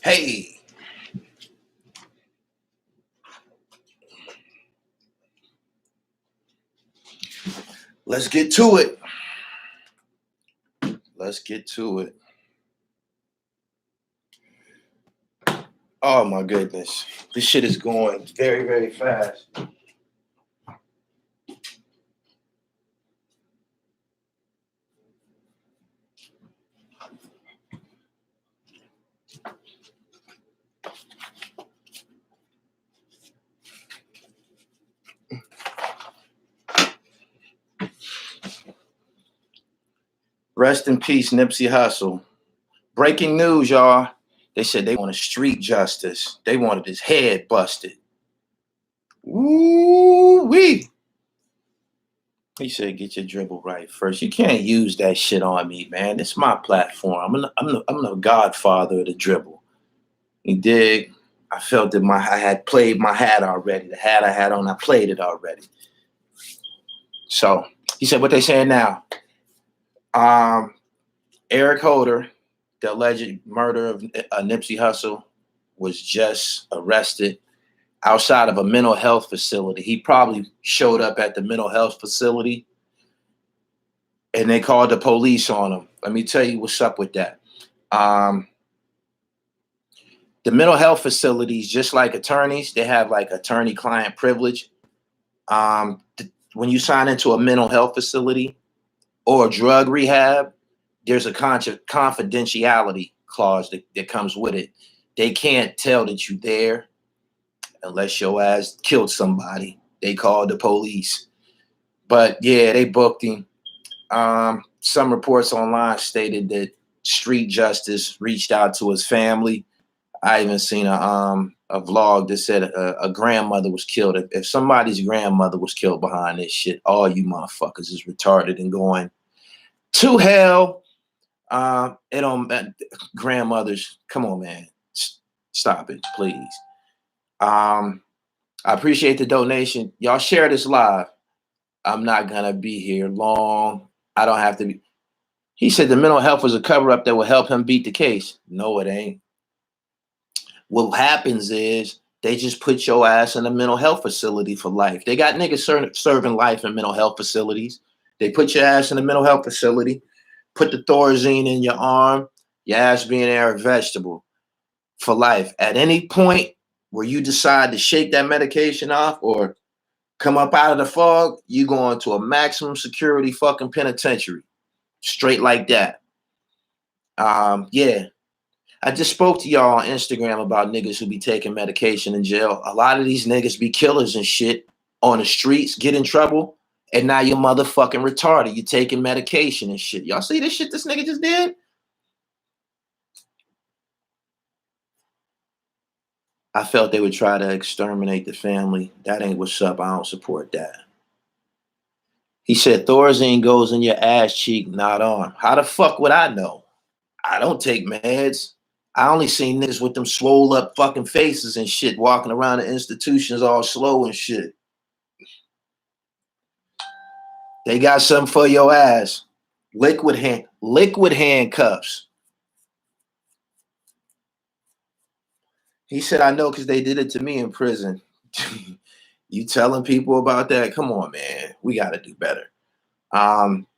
Hey, let's get to it. Let's get to it. Oh my goodness. This shit is going very, very fast. Rest in peace, Nipsey Hussle. Breaking news, y'all. They said they wanted street justice. They wanted his head busted. Woo-wee. He said, get your dribble right first. You can't use that shit on me, man. It's my platform. I'm the godfather of the dribble. You dig? I felt that I had played my hat already. The hat I had on, I played it already. So he said, what they saying now? Eric Holder, the alleged murder of Nipsey Hussle, was just arrested outside of a mental health facility. He probably showed up at the mental health facility and they called the police on him. Let me tell you what's up with that. The mental health facilities, just like attorneys, they have like attorney-client privilege. When you sign into a mental health facility or drug rehab, there's a confidentiality clause that comes with it. They can't tell that you're there unless your ass killed somebody. They called the police. But yeah, they booked him. Some reports online stated that Street Justice reached out to his family. I even seen a vlog that said a grandmother was killed. If somebody's grandmother was killed behind this shit, all you motherfuckers is retarded and going to hell. It don't grandmothers. Come on, man, stop it, please. I appreciate the donation. Y'all share this live. I'm not gonna be here long. I don't have to be. He said the mental health was a cover-up that will help him beat the case. No, it ain't. What happens is they just put your ass in a mental health facility for life. They got niggas serving life in mental health facilities. They put your ass in a mental health facility, put the Thorazine in your arm, your ass being there a vegetable for life. At any point where you decide to shake that medication off or come up out of the fog, you go into a maximum security fucking penitentiary. Straight like that. Yeah. I just spoke to y'all on Instagram about niggas who be taking medication in jail. A lot of these niggas be killers and shit on the streets, get in trouble, and now you're motherfucking retarded. You taking medication and shit. Y'all see this shit this nigga just did? I felt they would try to exterminate the family. That ain't what's up. I don't support that. He said Thorazine goes in your ass cheek, not arm. How the fuck would I know? I don't take meds. I only seen niggas with them swole up fucking faces and shit walking around the institutions all slow and shit. They got something for your ass. Liquid handcuffs. He said, I know because they did it to me in prison. You telling people about that? Come on, man. We got to do better.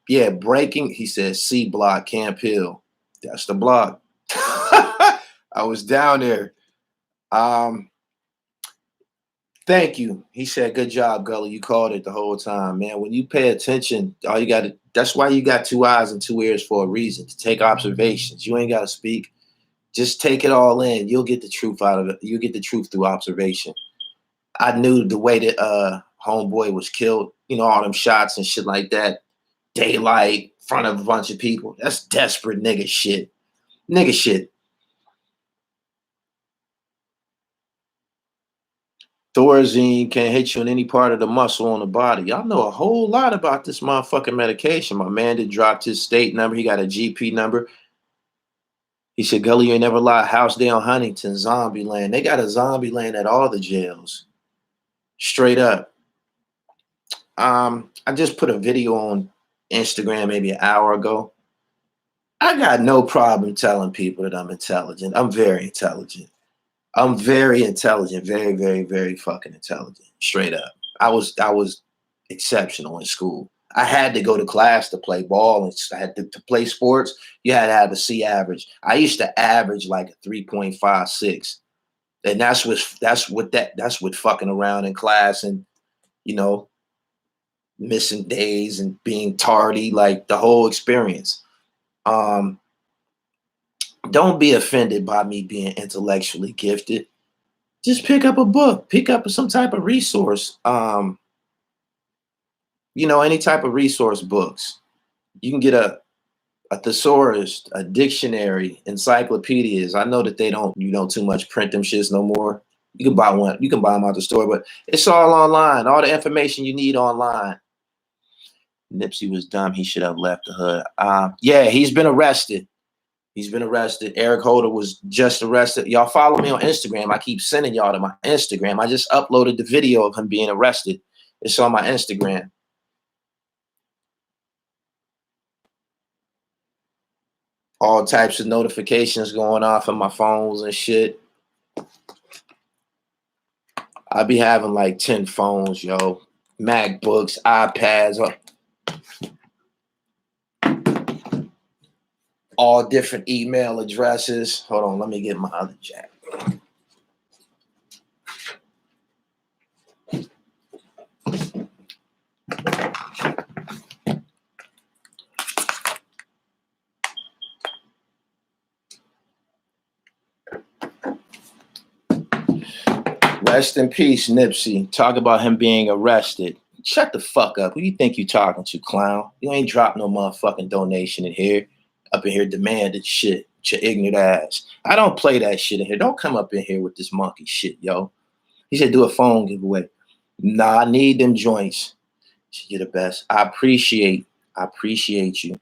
Yeah, breaking. He said, C block, Camp Hill. That's the block. I was down there. Thank you. He said, good job, Gully. You called it the whole time, man. When you pay attention, all you got to, that's why you got 2 eyes and 2 ears for a reason, to take observations. You ain't got to speak. Just take it all in. You'll get the truth out of it. You'll get the truth through observation. I knew the way that homeboy was killed, you know, all them shots and shit like that. Daylight, in front of a bunch of people. That's desperate nigga shit. Nigga shit. Thorazine can hit you in any part of the muscle on the body. Y'all know a whole lot about this motherfucking medication. My man that dropped his state number. He got a GP number. He said, Gully, you ain't never lie. House down Huntington, zombie land. They got a zombie land at all the jails. Straight up. I just put a video on Instagram maybe an hour ago. I got no problem telling people that I'm intelligent. I'm very intelligent. I'm very intelligent, very, very, very fucking intelligent. Straight up. I was exceptional in school. I had to go to class to play ball, and I had to play sports. You had to have a C average. I used to average like a 3.56. And that's what fucking around in class and, you know, missing days and being tardy, like the whole experience. Um, don't be offended by me being intellectually gifted. Just pick up a book, pick up some type of resource. You know, any type of resource books. You can get a thesaurus, a dictionary, encyclopedias. I know that they don't, too much print them shits no more. You can buy one, you can buy them out the store, but it's all online. All the information you need online. Nipsey was dumb. He should have left the hood. Yeah, he's been arrested. He's been arrested. Eric Holder was just arrested. Y'all follow me on Instagram. I keep sending y'all to my Instagram. I just uploaded the video of him being arrested. It's on my Instagram. All types of notifications going off on my phones and shit. I be having like 10 phones, yo. MacBooks, iPads, all different email addresses. Hold on, let me get my other jack. Rest in peace, Nipsey. Talk about him being arrested. Shut the fuck up. Who you think you talking to, clown? You ain't dropped no motherfucking donation in here. Up in here demanding shit. Your ignorant ass. I don't play that shit in here. Don't come up in here with this monkey shit, yo. He said do a phone giveaway. Nah, I need them joints. You're the best. I appreciate you.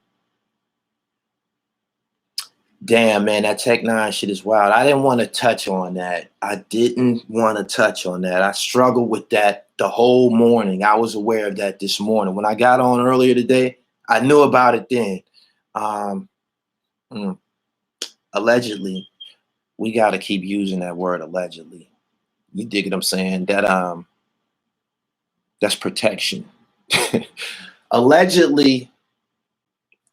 Damn, man, that Tech 9 shit is wild. I didn't want to touch on that. I struggled with that the whole morning. I was aware of that this morning. When I got on earlier today, I knew about it then. Allegedly, we got to keep using that word allegedly. You dig what I'm saying? That's protection. Allegedly,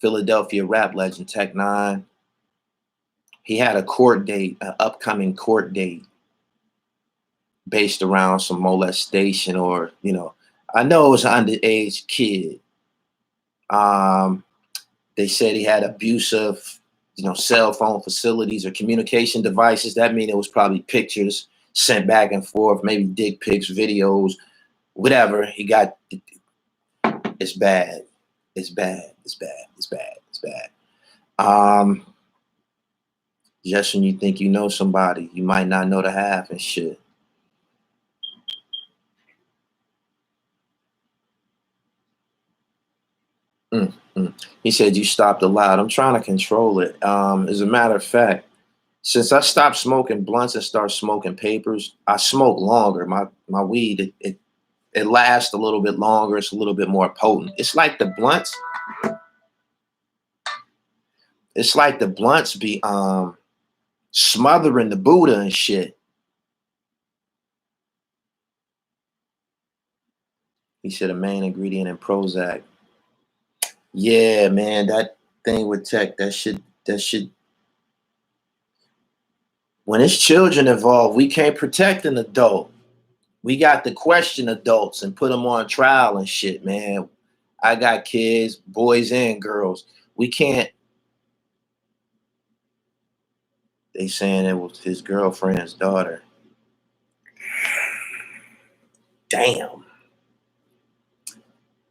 Philadelphia rap legend Tech 9. He had a court date, an upcoming court date based around some molestation or, I know it was an underage kid. They said he had abusive, cell phone facilities or communication devices. That means it was probably pictures sent back and forth, maybe dick pics, videos, whatever. He got, it's bad. It's bad. It's bad. It's bad. It's bad. Just when you think you know somebody, you might not know the half and shit. He said you stopped a lot. I'm trying to control it. As a matter of fact, since I stopped smoking blunts and started smoking papers, I smoke longer. My weed, it lasts a little bit longer. It's a little bit more potent. It's like the blunts. It's like the blunts be smothering the Buddha and shit. He said a main ingredient in Prozac. Yeah, man, that thing with Tech, that shit. When it's children involved, we can't protect an adult. We got to question adults and put them on trial and shit, man. I got kids, boys and girls. We can't. They saying it was his girlfriend's daughter. Damn.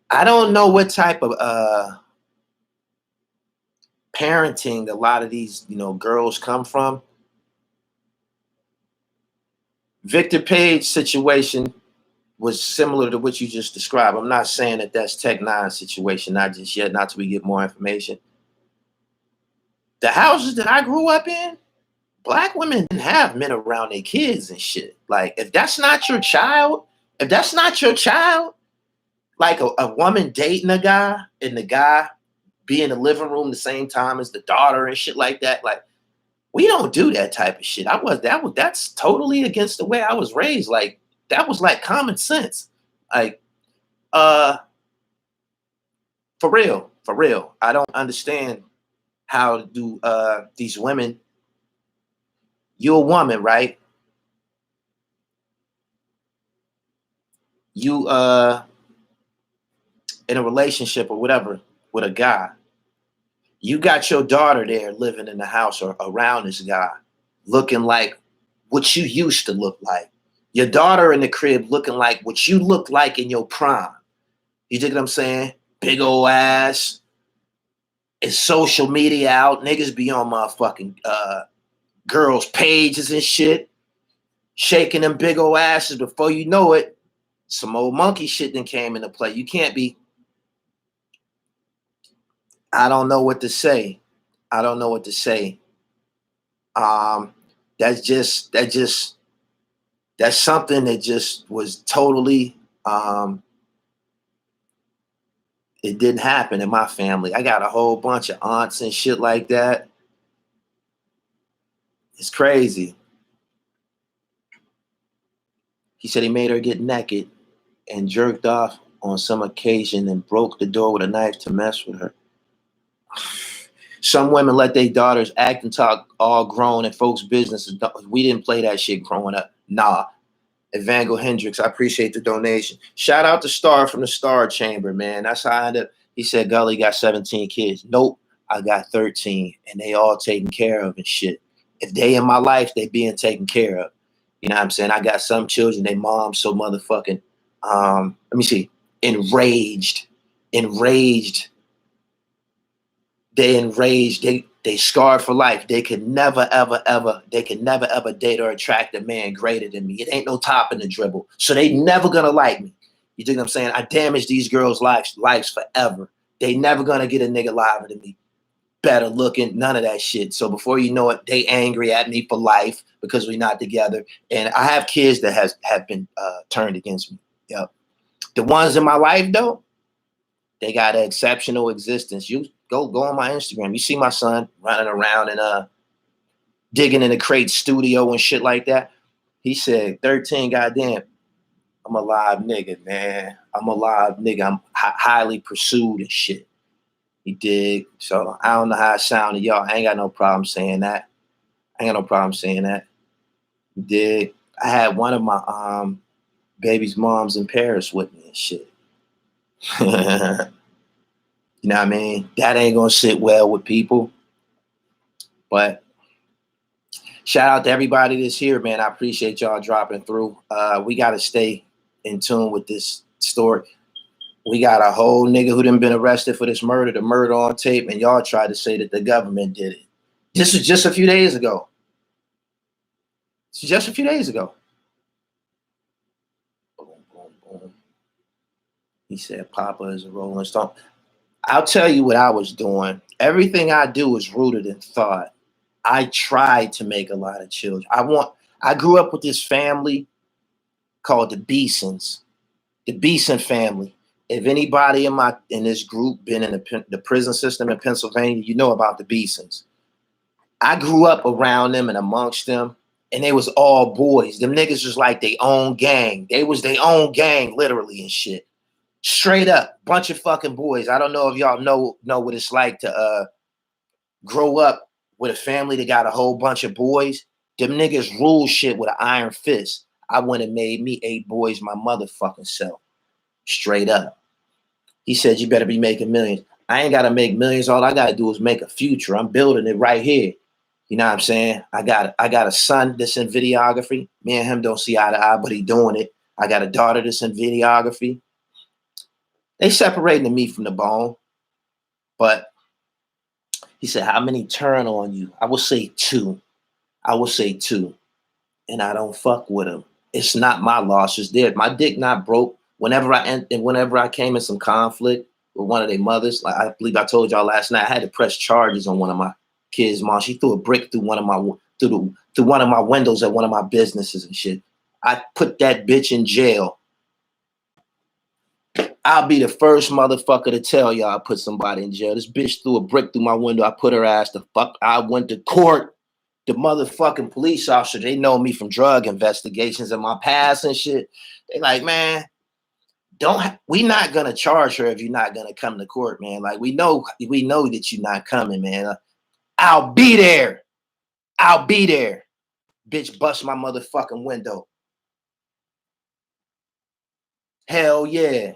I don't know what type of parenting a lot of these, girls come from. Victor Page's situation was similar to what you just described. I'm not saying that that's Tech 9's situation, not just yet, not till we get more information. The houses that I grew up in, Black women didn't have men around their kids and shit. Like, if that's not your child, like a woman dating a guy and the guy be in the living room the same time as the daughter and shit like that. Like, we don't do that type of shit. That's totally against the way I was raised. Like, that was like common sense. Like, for real. I don't understand how do these women, you're a woman, right? You in a relationship or whatever with a guy. You got your daughter there living in the house or around this guy, looking like what you used to look like. Your daughter in the crib looking like what you looked like in your prime. You dig what I'm saying? Big old ass. It's social media out. Niggas be on motherfucking girls' pages and shit, shaking them big old asses. Before you know it, some old monkey shit then came into play. You can't be. I don't know what to say. That's something that just was totally it didn't happen in my family. I got a whole bunch of aunts and shit like that. It's crazy. He said he made her get naked and jerked off on some occasion and broke the door with a knife to mess with her. Some women let their daughters act and talk all grown in folks' businesses. We didn't play that shit growing up. Nah. Evangelist Hendricks, I appreciate the donation. Shout out to Star from the Star Chamber, man. That's how I ended up. He said, Gully got 17 kids. Nope, I got 13, and they all taken care of and shit. If they in my life, they being taken care of. You know what I'm saying? I got some children, they moms so motherfucking, let me see, enraged. They scarred for life. They could never, ever date or attract a man greater than me. It ain't no top in the dribble. So they never gonna like me. You think I'm saying? I damage these girls' lives forever. They never gonna get a nigga liver than me. Better looking, none of that shit. So before you know it, they angry at me for life because we're not together. And I have kids that have been turned against me. Yep. The ones in my life though, they got an exceptional existence. You go on my Instagram. You see my son running around and digging in the crate studio and shit like that. He said, 13, goddamn, I'm a live nigga, man. I'm a live nigga. I'm highly pursued and shit. He dig. So I don't know how it sound to y'all. I ain't got no problem saying that. You dig. I had one of my baby's moms in Paris with me and shit. You know what I mean? That ain't gonna sit well with people. But shout out to everybody that's here, man. I appreciate y'all dropping through. We gotta stay in tune with this story. We got a whole nigga who done been arrested for this murder, the murder on tape, and y'all tried to say that the government did it. This was just a few days ago. Boom, boom, boom. He said Papa is a Rolling Stone. I'll tell you what I was doing. Everything I do is rooted in thought. I tried to make a lot of children. I grew up with this family called the Beesons, the Beeson family. If anybody in this group been in the prison system in Pennsylvania, you know about the Beesons. I grew up around them and amongst them, and they was all boys. Them niggas was like their own gang. They was their own gang, literally, and shit. Straight up, bunch of fucking boys. I don't know if y'all know what it's like to grow up with a family that got a whole bunch of boys. Them niggas rule shit with an iron fist. I went and made me 8 boys my motherfucking self. Straight up. He said, you better be making millions. I ain't got to make millions. All I got to do is make a future. I'm building it right here. You know what I'm saying? I got a son that's in videography. Me and him don't see eye to eye, but he doing it. I got a daughter that's in videography. They separating the meat from the bone. But he said, how many turn on you? I will say 2. And I don't fuck with them. It's not my loss. It's theirs. My dick not broke. Whenever I came in some conflict with one of their mothers, like I believe I told y'all last night, I had to press charges on one of my kids' mom. She threw a brick through one of my windows at one of my businesses and shit. I put that bitch in jail. I'll be the first motherfucker to tell y'all I put somebody in jail. This bitch threw a brick through my window. I put her ass the fuck. I went to court. The motherfucking police officer, they know me from drug investigations and my past and shit. They like, man, we not gonna charge her if you're not gonna come to court, man. Like we know that you're not coming, man. I'll be there. I'll be there. Bitch, bust my motherfucking window. Hell yeah.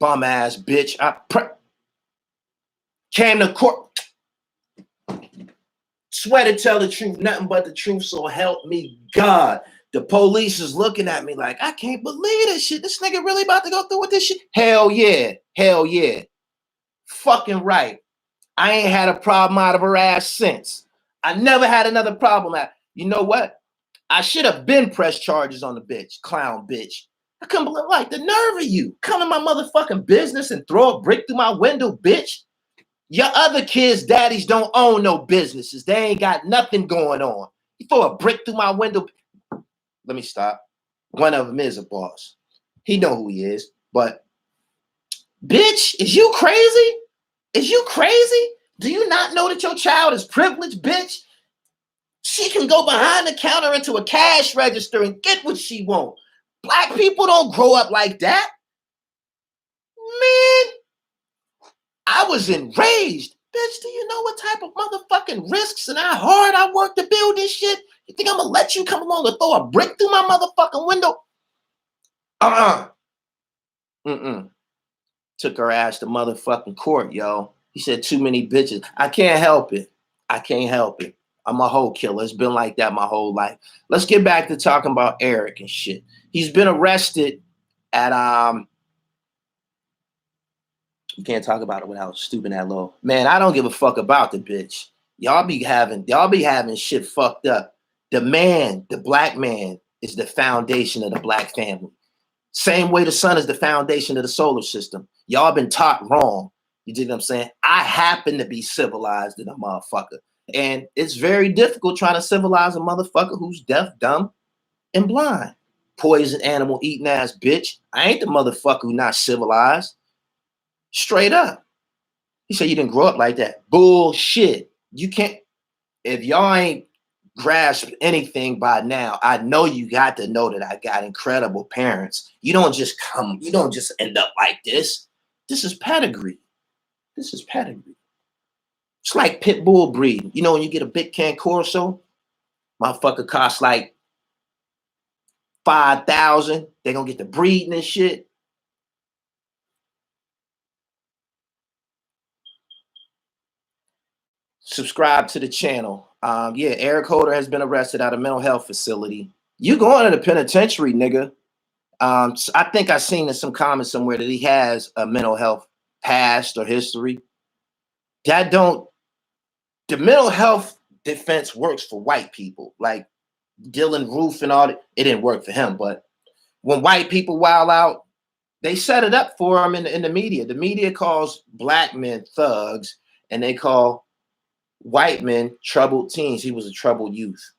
Bum ass bitch. Came to court. Swear to tell the truth, nothing but the truth, so help me God. The police is looking at me like, I can't believe this shit. This nigga really about to go through with this shit? Hell yeah. Hell yeah. Fucking right. I ain't had a problem out of her ass since. I never had another problem. You know what? I should have been pressed charges on the bitch. Clown bitch. I couldn't believe, like, the nerve of you. Come to my motherfucking business and throw a brick through my window, bitch. Your other kids' daddies don't own no businesses. They ain't got nothing going on. You throw a brick through my window. Let me stop. One of them is a boss. He know who he is. But, bitch, is you crazy? Is you crazy? Do you not know that your child is privileged, bitch? She can go behind the counter into a cash register and get what she wants. Black people don't grow up like that. Man, I was enraged. Bitch, do you know what type of motherfucking risks and how hard I worked to build this shit? You think I'm gonna let you come along and throw a brick through my motherfucking window? Took her ass to motherfucking court, yo. He said too many bitches. I can't help it. I can't help it. I'm a hoe killer. It's been like that my whole life. Let's get back to talking about Eric and shit. He's been arrested at you can't talk about it without stooping that low. Man, I don't give a fuck about the bitch. Y'all be having shit fucked up. The man, the black man, is the foundation of the black family. Same way the sun is the foundation of the solar system. Y'all been taught wrong. You dig what I'm saying? I happen to be civilized in a motherfucker. And it's very difficult trying to civilize a motherfucker who's deaf, dumb, and blind. Poison animal eating ass bitch. I ain't the motherfucker who not civilized. Straight up. He said you didn't grow up like that. Bullshit. You can't. If y'all ain't grasped anything by now, I know you got to know that I got incredible parents. You don't just end up like this. This is pedigree. This is pedigree. It's like pit bull breeding. You know, when you get a big can Corso, motherfucker costs like $5,000. They're gonna get the breeding and shit. Subscribe to the channel. Yeah, Eric Holder has been arrested at a mental health facility. You going to the penitentiary, nigga. So I think I seen in some comments somewhere that he has a mental health past or history. The mental health defense works for white people. Like Dylan Roof and all that. It didn't work for him, but when white people wild out, they set it up for him in the media. The media calls black men thugs, and they call white men troubled teens. He was a troubled youth.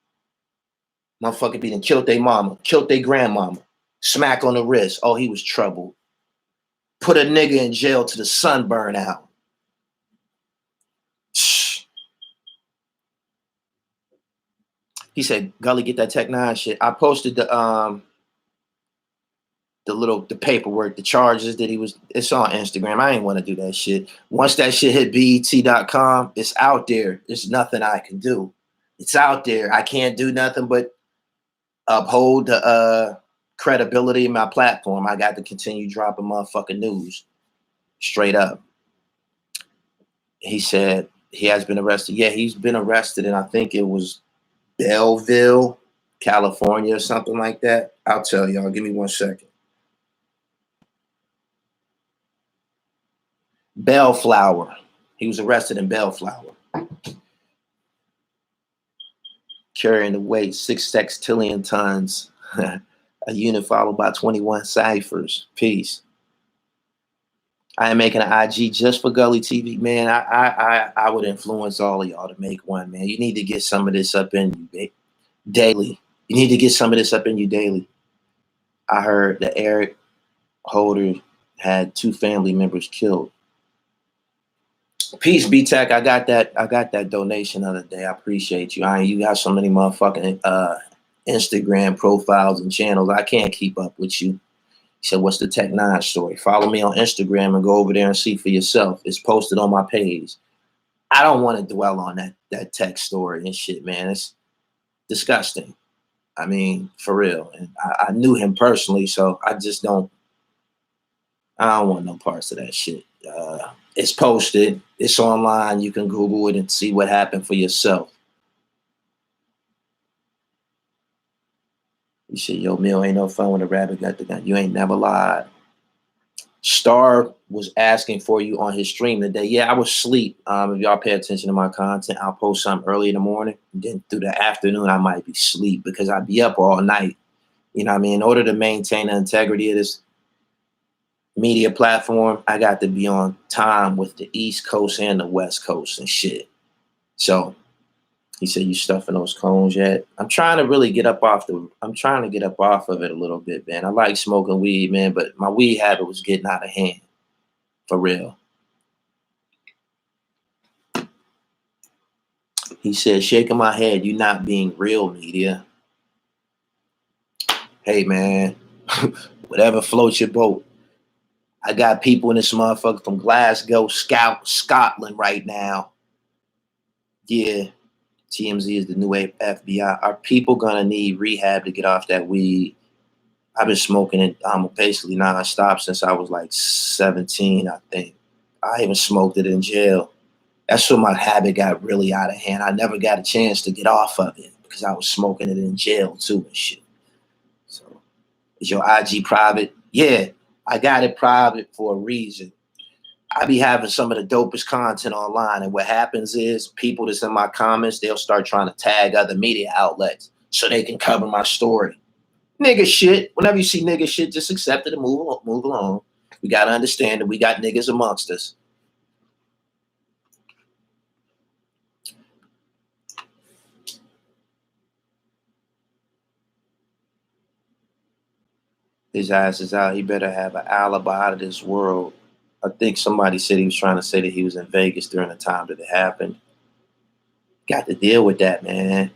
Motherfucker beat and killed their mama, killed their grandmama, smack on the wrist. Oh, he was troubled. Put a nigga in jail till the sun burn out. He said, Gully, get that Tech 9 shit. I posted the paperwork, the charges that it's on Instagram. I ain't want to do that shit. Once that shit hit BET.com, it's out there. There's nothing I can do. It's out there. I can't do nothing but uphold the credibility of my platform. I got to continue dropping motherfucking news. Straight up. He said he has been arrested. Yeah, he's been arrested, and I think it was Belleville, California, or something like that. I'll tell y'all. Give me 1 second. Bellflower. He was arrested in Bellflower. Carrying the weight 6 sextillion tons. A unit followed by 21 ciphers. Peace. I am making an IG just for Gully TV. Man, I would influence all of y'all to make one, man. You need to get some of this up in you daily. You need to get some of this up in you daily. I heard that Eric Holder had 2 family members killed. Peace, B-Tech. I got that donation the other day. I appreciate you. You got so many motherfucking Instagram profiles and channels. I can't keep up with you. He said, what's the Tech 9 story? Follow me on Instagram and go over there and see for yourself. It's posted on my page. I don't want to dwell on that Tech story and shit, man. It's disgusting. I mean, for real. And I knew him personally, so I don't want no parts of that shit. It's posted. It's online. You can Google it and see what happened for yourself. You said, yo, Mill, ain't no fun when a rabbit got the gun. You ain't never lied. Star was asking for you on his stream today. Yeah, I was asleep. If y'all pay attention to my content, I'll post something early in the morning. And then through the afternoon, I might be asleep because I'd be up all night. You know what I mean? In order to maintain the integrity of this media platform, I got to be on time with the East Coast and the West Coast and shit. So he said, you stuffing those cones yet? I'm trying to really get up off of it a little bit, man. I like smoking weed, man, but my weed habit was getting out of hand. For real. He said, shaking my head, you not being real, media. Hey, man, whatever floats your boat. I got people in this motherfucker from Glasgow, Scotland right now. Yeah, TMZ is the new FBI. Are people gonna need rehab to get off that weed? I've been smoking it basically non-stop since I was like 17, I think. I even smoked it in jail. That's when my habit got really out of hand. I never got a chance to get off of it because I was smoking it in jail too and shit. So, is your IG private? Yeah, I got it private for a reason. I be having some of the dopest content online, and what happens is people that's in my comments, they'll start trying to tag other media outlets so they can cover my story. Nigga shit. Whenever you see nigga shit, just accept it and move along. We got to understand that we got niggas amongst us. His ass is out. He better have an alibi out of this world. I think somebody said he was trying to say that he was in Vegas during the time that it happened. Got to deal with that, man.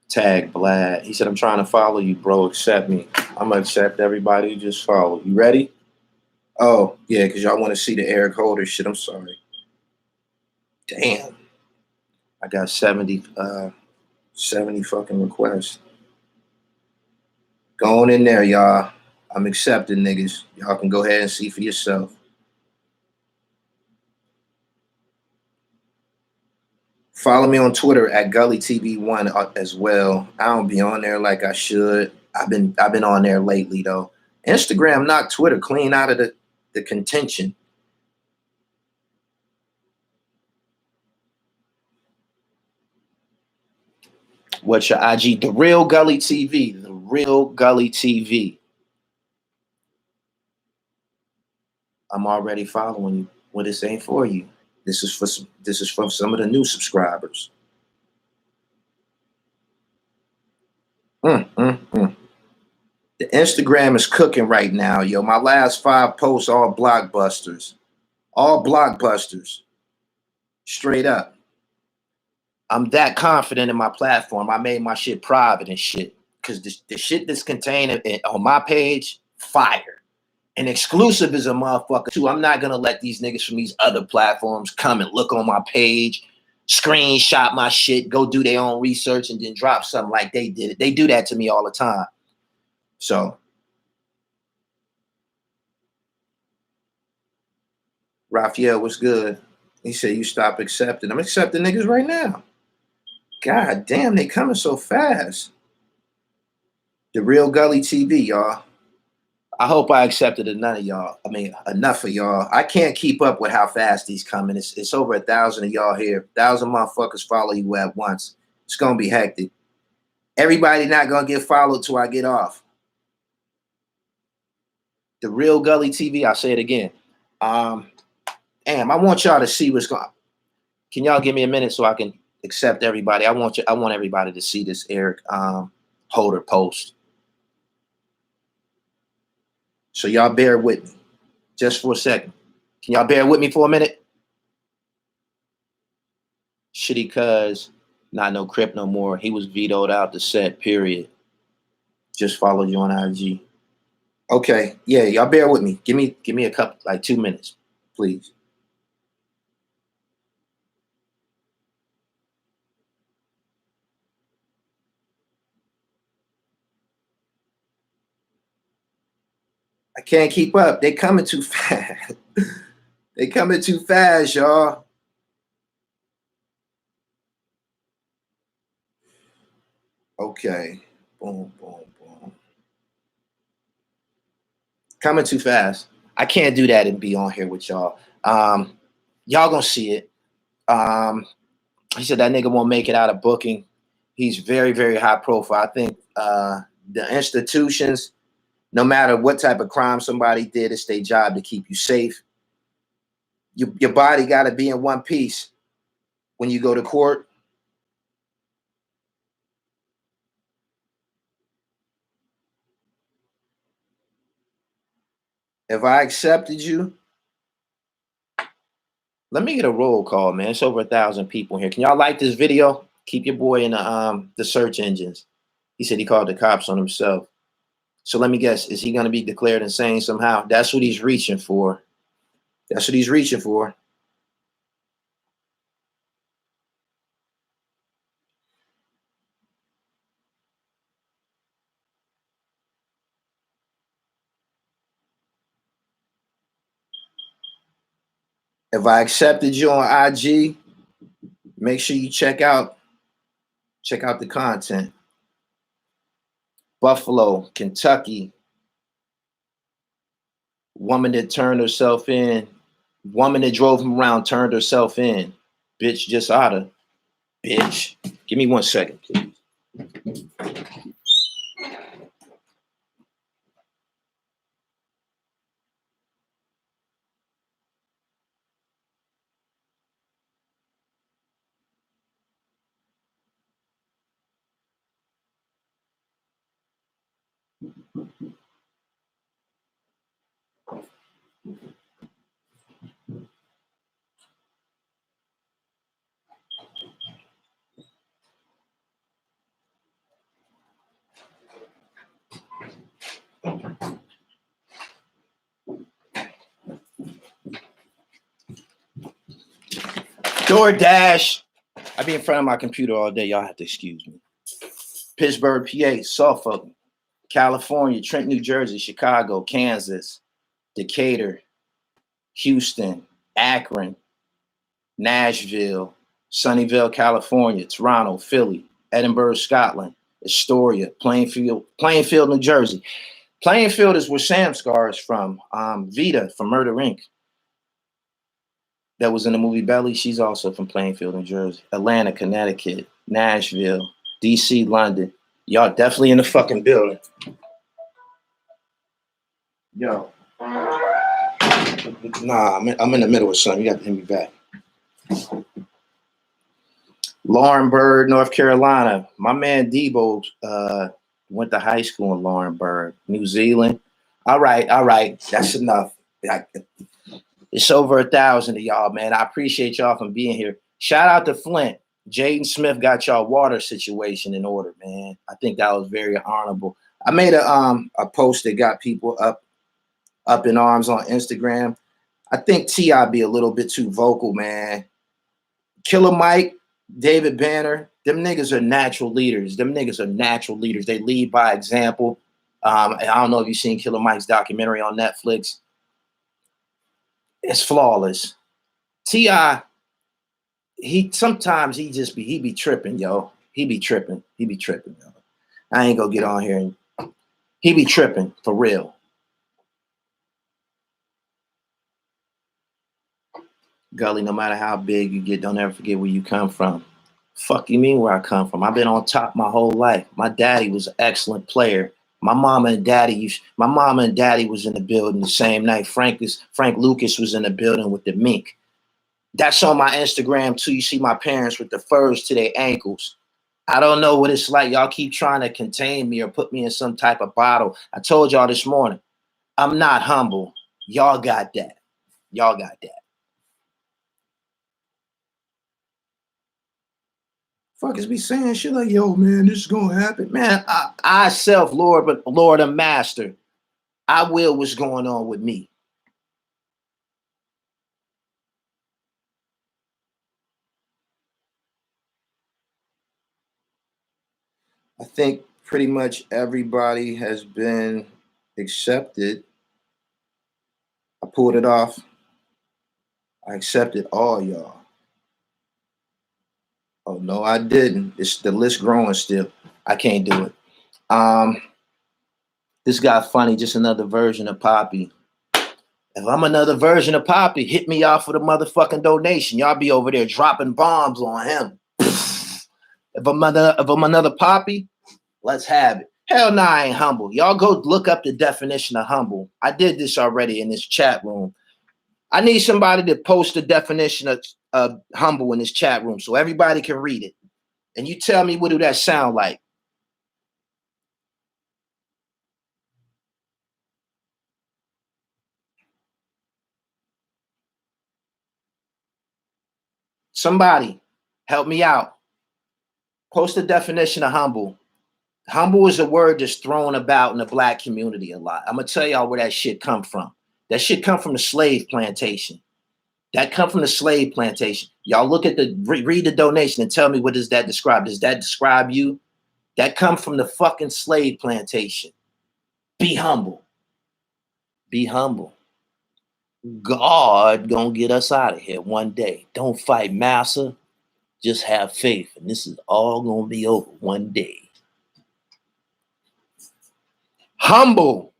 Tag Blad. He said, I'm trying to follow you, bro. Accept me. I'm going to accept everybody who just follow. You ready? Oh, yeah, because y'all want to see the Eric Holder shit. I'm sorry. Damn. I got 70 fucking requests. Going in there, y'all. I'm accepting niggas. Y'all can go ahead and see for yourself. Follow me on Twitter at GullyTV1 as well. I don't be on there like I should. I've been on there lately though. Instagram knocked Twitter clean out of the contention. What's your IG? The Real Gully TV. The Real Gully TV. I'm already following you. Well, this ain't for you. This is for some of the new subscribers. The Instagram is cooking right now, yo. My last 5 posts, all blockbusters. All blockbusters. Straight up. I'm that confident in my platform. I made my shit private and shit. Because the shit that's contained on my page, fire. And exclusive is a motherfucker too. I'm not gonna let these niggas from these other platforms come and look on my page, screenshot my shit, go do their own research, and then drop something like they did it. They do that to me all the time. So, Raphael, what's good? He said you stop accepting. I'm accepting niggas right now. God damn, they coming so fast. The Real Gully TV, y'all. I hope I accepted enough of y'all. Enough of y'all. I can't keep up with how fast these coming. It's over 1,000 of y'all here. 1,000 motherfuckers follow you at once. It's gonna be hectic. Everybody not gonna get followed till I get off. The Real Gully TV. I'll say it again. Damn, I want y'all to see what's going. Can y'all give me a minute so I can accept everybody? I want everybody to see this Eric Holder post. So y'all bear with me just for a second. Can y'all bear with me for a minute? Shitty cuz, not no Crip no more. He was vetoed out the set, period. Just followed you on IG. Okay, yeah, y'all bear with me. Give me a couple, like 2 minutes, please. I can't keep up. They coming too fast. They coming too fast, y'all. Okay. Boom, boom, boom. Coming too fast. I can't do that and be on here with y'all. Y'all gonna see it. He said that nigga won't make it out of booking. He's very, very high profile. I think the institutions, no matter what type of crime somebody did, it's their job to keep you safe. Your body got to be in one piece when you go to court. If I accepted you, let me get a roll call, man. It's over 1,000 people here. Can y'all like this video? Keep your boy in the search engines. He said he called the cops on himself. So let me guess, is he going to be declared insane somehow? That's what he's reaching for. That's what he's reaching for. If I accepted you on IG, make sure you check out the content. Buffalo, Kentucky, woman that turned herself in, woman that drove him around turned herself in. Bitch just oughta. Bitch. Give me 1 second, please. DoorDash. I be in front of my computer all day. Y'all have to excuse me. Pittsburgh, PA, Suffolk, California, Trent, New Jersey, Chicago, Kansas, Decatur, Houston, Akron, Nashville, Sunnyvale, California, Toronto, Philly, Edinburgh, Scotland, Astoria, Plainfield, New Jersey. Plainfield is where Sam Scar is from. Vita from Murder Inc. That was in the movie Belly. She's also from Plainfield, New Jersey. Atlanta, Connecticut, Nashville, DC, London. Y'all definitely in the fucking building. Yo. Nah, I'm in the middle of something. You got to hit me back. Laurinburg, North Carolina. My man Debo went to high school in Laurinburg, New Zealand. All right. That's enough. It's over 1,000 of y'all, man. I appreciate y'all for being here. Shout out to Flint. Jaden Smith got y'all water situation in order, man. I think that was very honorable. I made a post that got people up in arms on Instagram. I think T.I. be a little bit too vocal, man. Killer Mike, David Banner, them niggas are natural leaders. Them niggas are natural leaders. They lead by example. And I don't know if you've seen Killer Mike's documentary on Netflix. It's flawless. T.I., he sometimes he be tripping, yo. He be tripping, yo. I ain't gonna get on here and he be tripping for real. Gully, no matter how big you get, don't ever forget where you come from. Fuck you mean where I come from? I've been on top my whole life. My daddy was an excellent player. My mama and daddy was in the building the same night. Frank Lucas was in the building with the mink. That's on my Instagram too. You see my parents with the furs to their ankles. I don't know what it's like. Y'all keep trying to contain me or put me in some type of bottle. I told y'all this morning, I'm not humble. Y'all got that. Y'all got that. Fuckers be saying shit like, yo, man, this is gonna happen. Man, I self, Lord, but Lord and Master, I will what's going on with me. I think pretty much everybody has been accepted. I pulled it off. I accepted all y'all. Oh no, I didn't. It's the list growing still. I can't do it. This guy funny, just another version of Poppy. If I'm another version of Poppy, hit me off with a motherfucking donation. Y'all be over there dropping bombs on him. If I'm another Poppy, let's have it. Hell no, I ain't humble. Y'all go look up the definition of humble. I did this already in this chat room. I need somebody to post the definition of humble in this chat room so everybody can read it. And you tell me, what do that sound like? Somebody help me out. Post the definition of humble. Humble is a word that's thrown about in the black community a lot. I'm gonna tell y'all where that shit come from. That shit come from the slave plantation. That come from the slave plantation. Y'all look at the read the donation and tell me, what does that describe? Does that describe you? That come from the fucking slave plantation. Be humble. Be humble. God gonna get us out of here one day. Don't fight massa. Just have faith, and this is all gonna be over one day. Humble.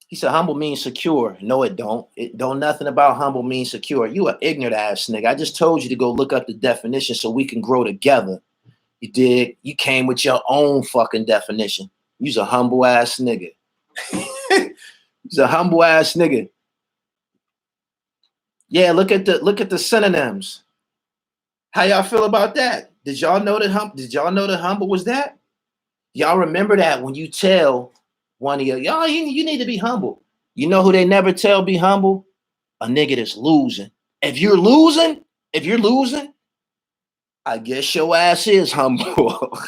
He said humble means secure. No, it don't. It don't nothing about humble means secure. You an ignorant ass nigga. I just told you to go look up the definition so we can grow together. You dig? You came with your own fucking definition. You's a humble ass nigga. You's a humble ass nigga. Yeah, look at the synonyms. How y'all feel about that? Did y'all know that humble was that? Y'all remember that when you tell one of y'all, you need to be humble. You know who they never tell be humble? A nigga that's losing. If you're losing, I guess your ass is humble.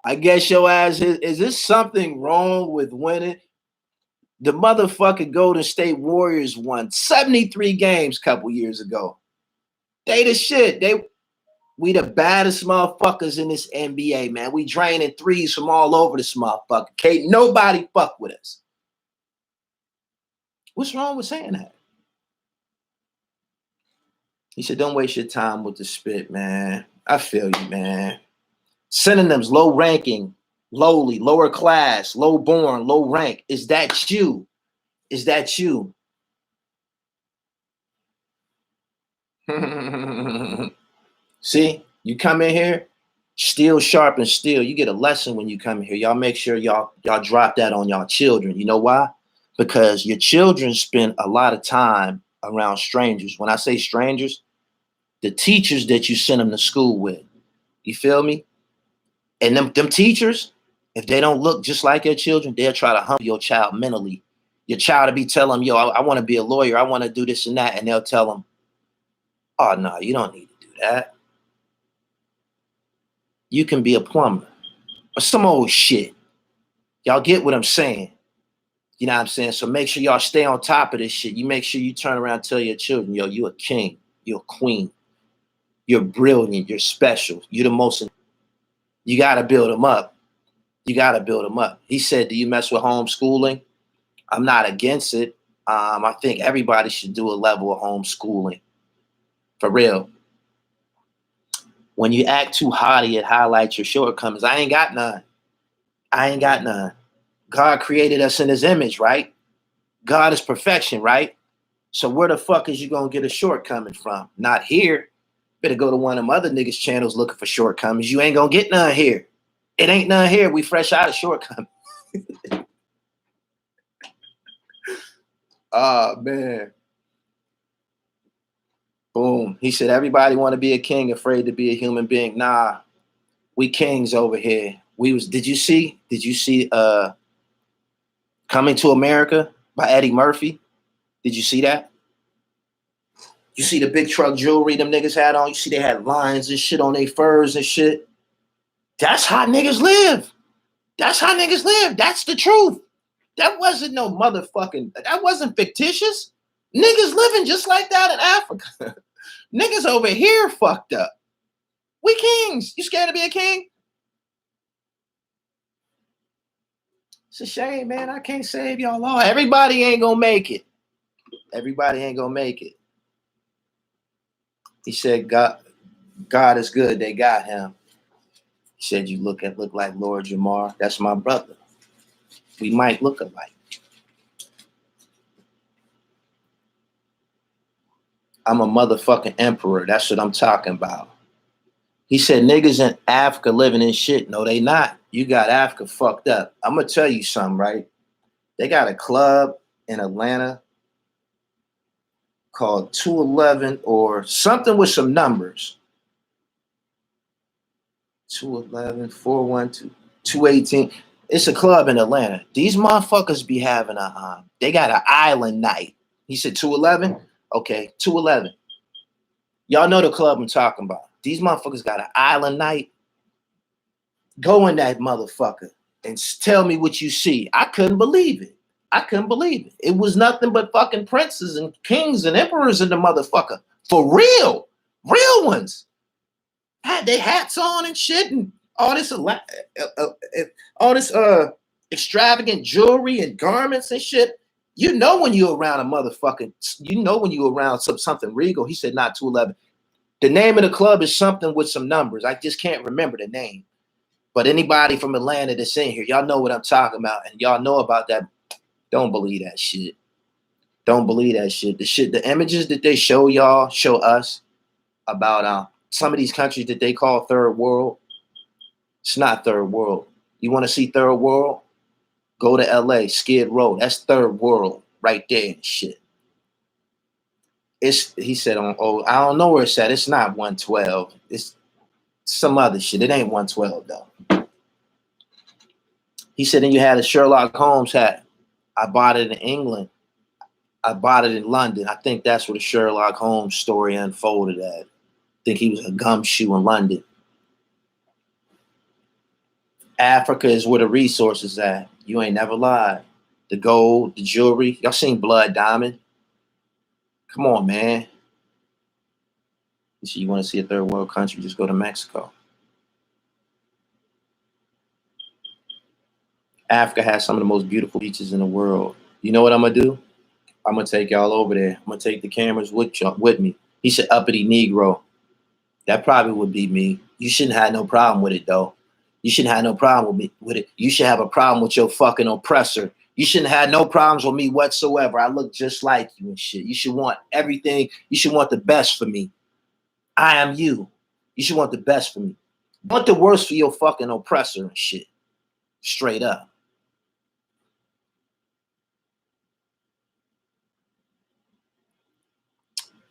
I guess your ass is this something wrong with winning? The motherfucking Golden State Warriors won 73 games a couple years ago. They the shit. We the baddest motherfuckers in this NBA, man. We draining threes from all over this motherfucker. Can't nobody fuck with us. What's wrong with saying that? He said, don't waste your time with the spit, man. I feel you, man. Synonyms: low ranking, lowly, lower class, low born, low rank. Is that you? Is that you? See, you come in here, steel sharpen steel. You get a lesson when you come here. Y'all make sure y'all drop that on y'all children. You know why? Because your children spend a lot of time around strangers. When I say strangers, the teachers that you send them to school with. You feel me? And them teachers, if they don't look just like your children, they'll try to humble your child mentally. Your child will be telling them, yo, I want to be a lawyer. I want to do this and that. And they'll tell them, oh, no, you don't need to do that. You can be a plumber or some old shit. Y'all get what I'm saying? You know what I'm saying? So make sure y'all stay on top of this shit. You make sure you turn around and tell your children, yo, you're a king. You're a queen. You're brilliant. You're special. You're the most. You got to build them up. You got to build them up. He said, do you mess with homeschooling? I'm not against it. I think everybody should do a level of homeschooling. For real. When you act too haughty, it highlights your shortcomings. I ain't got none. I ain't got none. God created us in his image, right? God is perfection, right? So where the fuck is you going to get a shortcoming from? Not here. Better go to one of them other niggas' channels looking for shortcomings. You ain't going to get none here. It ain't none here. We fresh out of shortcomings. Oh, man. Boom. He said, everybody want to be a king, afraid to be a human being. Nah, we kings over here. did you see Coming to America by Eddie Murphy? Did you see that? You see the big truck jewelry them niggas had on? You see they had lines and shit on their furs and shit? That's how niggas live. That's how niggas live. That's the truth. That wasn't no motherfucking, that wasn't fictitious. Niggas living just like that in Africa. Niggas over here fucked up. We kings. You scared to be a king? It's a shame, man. I can't save y'all all. Everybody ain't gonna make it. Everybody ain't gonna make it. He said, God is good. They got him. He said, you look like Lord Jamar. That's my brother. We might look alike. I'm a motherfucking emperor. That's what I'm talking about. He said, niggas in Africa living in shit. No, they not. You got Africa fucked up. I'm going to tell you something, right? They got a club in Atlanta called 211 or something with some numbers. 211, 412, 218. It's a club in Atlanta. These motherfuckers be having they got an island night. He said 211? Okay, 211. Y'all know the club I'm talking about. These motherfuckers got an island night. Go in that motherfucker and tell me what you see. I couldn't believe it. I couldn't believe it. It was nothing but fucking princes and kings and emperors in the motherfucker. For real. Real ones. Had their hats on and shit and all this extravagant jewelry and garments and shit. You know when you're around a motherfucking, you know when you're around something regal. He said not 211. The name of the club is something with some numbers. I just can't remember the name. But anybody from Atlanta that's in here, y'all know what I'm talking about. And y'all know about that. Don't believe that shit. Don't believe that shit. The images that they show y'all, show us about some of these countries that they call third world. It's not third world. You want to see third world? Go to LA, Skid Row. That's third world right there and shit. He said I don't know where it's at. It's not 112. It's some other shit. It ain't 112 though. He said, then you had a Sherlock Holmes hat. I bought it in England. I bought it in London. I think that's where the Sherlock Holmes story unfolded at. I think he was a gumshoe in London. Africa is where the resources at. You ain't never lied. The gold, the jewelry. Y'all seen Blood Diamond? Come on, man. You want to see a third world country, just go to Mexico. Africa has some of the most beautiful beaches in the world. You know what I'm going to do? I'm going to take y'all over there. I'm going to take the cameras with me. He said, uppity Negro. That probably would be me. You shouldn't have no problem with it, though. You shouldn't have no problem with it. You should have a problem with your fucking oppressor. You shouldn't have no problems with me whatsoever. I look just like you and shit. You should want everything. You should want the best for me. I am you. You should want the best for me. Want the worst for your fucking oppressor and shit. Straight up.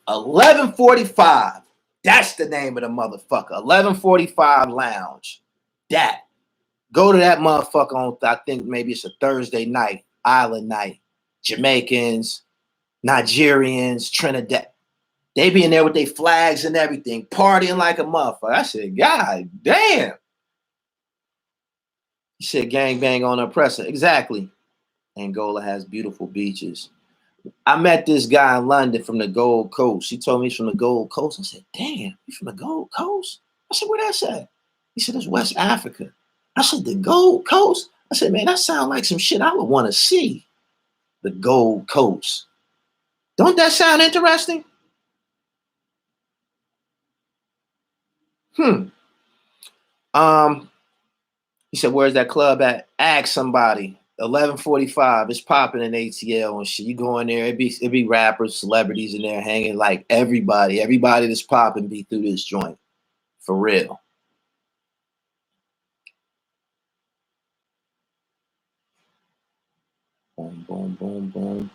$11.45. That's the name of the motherfucker. 1145 Lounge. That. Go to that motherfucker on, I think maybe it's a Thursday night, island night. Jamaicans, Nigerians, Trinidad. They be in there with their flags and everything, partying like a motherfucker. I said, God damn. He said, gang bang on the oppressor. Exactly. Angola has beautiful beaches. I met this guy in London from the Gold Coast. He told me he's from the Gold Coast. I said, damn, you from the Gold Coast? I said, where that's at? He said, it's West Africa. I said, the Gold Coast? I said, man, that sounds like some shit I would want to see. The Gold Coast. Don't that sound interesting? He said, where's that club at? Ask somebody. 1145. It's popping in ATL and shit. You go in there, it be rappers, celebrities in there hanging, like everybody that's popping be through this joint. For real. Boom, boom, boom, boom.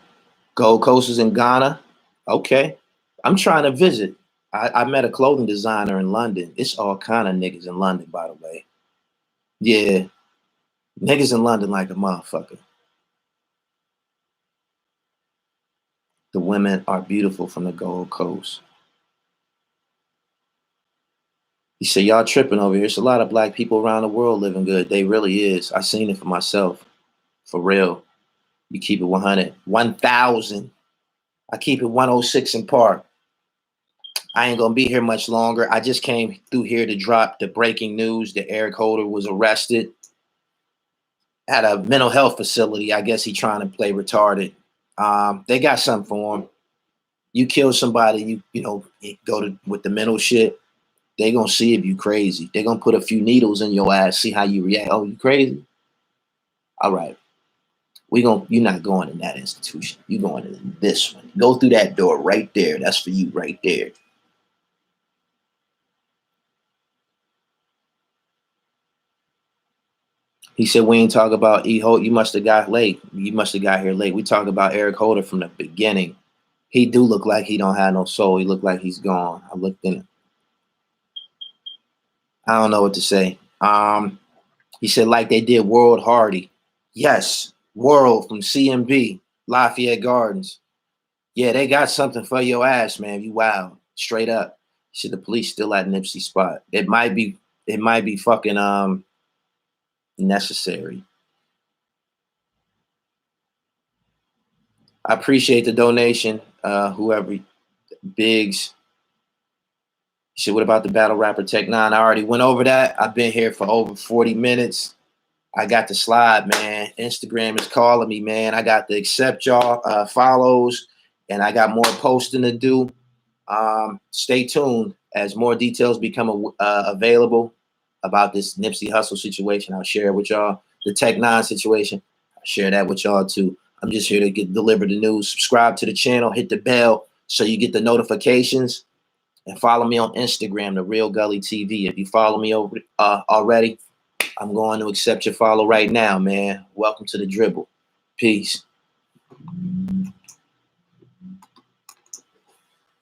Gold Coast is in Ghana. Okay. I'm trying to visit. I met a clothing designer in London. It's all kind of niggas in London, by the way. Yeah. Niggas in London like a motherfucker. The women are beautiful from the Gold Coast. He said, y'all tripping over here. It's a lot of black people around the world living good. They really is. I seen it for myself. For real. You keep it 100. 1,000. I keep it 106 in Park. I ain't gonna be here much longer. I just came through here to drop the breaking news that Eric Holder was arrested at a mental health facility. I guess he trying to play retarded. They got something for him. You kill somebody, you know, go to with the mental shit. They gonna see if you crazy. They gonna put a few needles in your ass, see how you react. Oh, you crazy? All right. You're not going in that institution. You going in this one. Go through that door right there. That's for you right there. He said, we ain't talk about You must have got late. You must have got here late. We talk about Eric Holder from the beginning. He do look like he don't have no soul. He look like he's gone. I looked in it. I don't know what to say. He said, like they did World Hardy. Yes, World from CMB, Lafayette Gardens. Yeah, they got something for your ass, man. You wild. Straight up. He said the police still at Nipsey spot. It might be fucking necessary. I appreciate the donation. Whoever Biggs. He said, what about the battle rapper Tech Nine? I already went over that. I've been here for over 40 minutes. I got the slide, man. Instagram is calling me, man. I got to accept y'all follows, and I got more posting to do. Stay tuned as more details become available about this Nipsey Hussle situation. I'll share it with y'all. The Tech Nine situation, I'll share that with y'all too. I'm just here to deliver the news. Subscribe to the channel, hit the bell so you get the notifications, and follow me on Instagram, The Real Gully TV. If you follow me over already, I'm going to accept your follow right now, man. Welcome to the dribble. Peace.